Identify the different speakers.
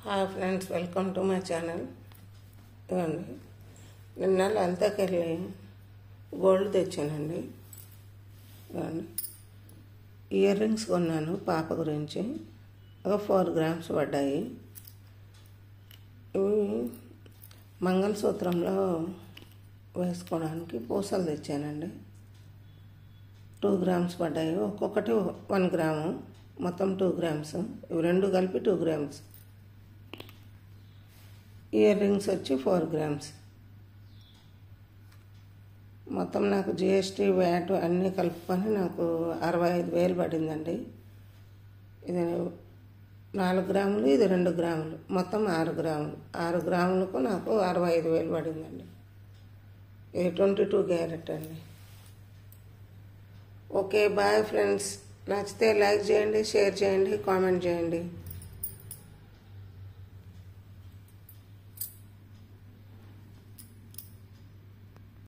Speaker 1: Hi friends, welcome to my channel. ఇవ్వండి, నిన్న లంతకి వెళ్ళి గోల్డ్ తెచ్చానండి. ఇవ్వండి, ఇయర్ రింగ్స్ కొన్నాను పాప గురించి. ఒక 4 గ్రామ్స్ పడ్డాయి. ఇవి మంగళసూత్రంలో వేసుకోవడానికి పూసలు తెచ్చానండి. 2 గ్రామ్స్ పడ్డాయి. ఒక్కొక్కటి 1 గ్రాము, మొత్తం 2 గ్రామ్స్. ఇవి రెండు కలిపి 2 గ్రామ్స్. ఇయర్ రింగ్స్ వచ్చి 4 గ్రామ్స్. మొత్తం నాకు జిఎస్టీ వ్యాట్ అన్నీ కలుపుకొని నాకు 65,000 పడిందండి. ఇది 4 గ్రాములు, ఇది 2 గ్రాములు, మొత్తం 6 గ్రాములు. 6 గ్రాములకు నాకు 65,000 పడిందండి. ఇది 22 క్యారెట్ అండి. Okay, bye friends. నచ్చితే లైక్ చేయండి, షేర్ చేయండి, కామెంట్ చేయండి.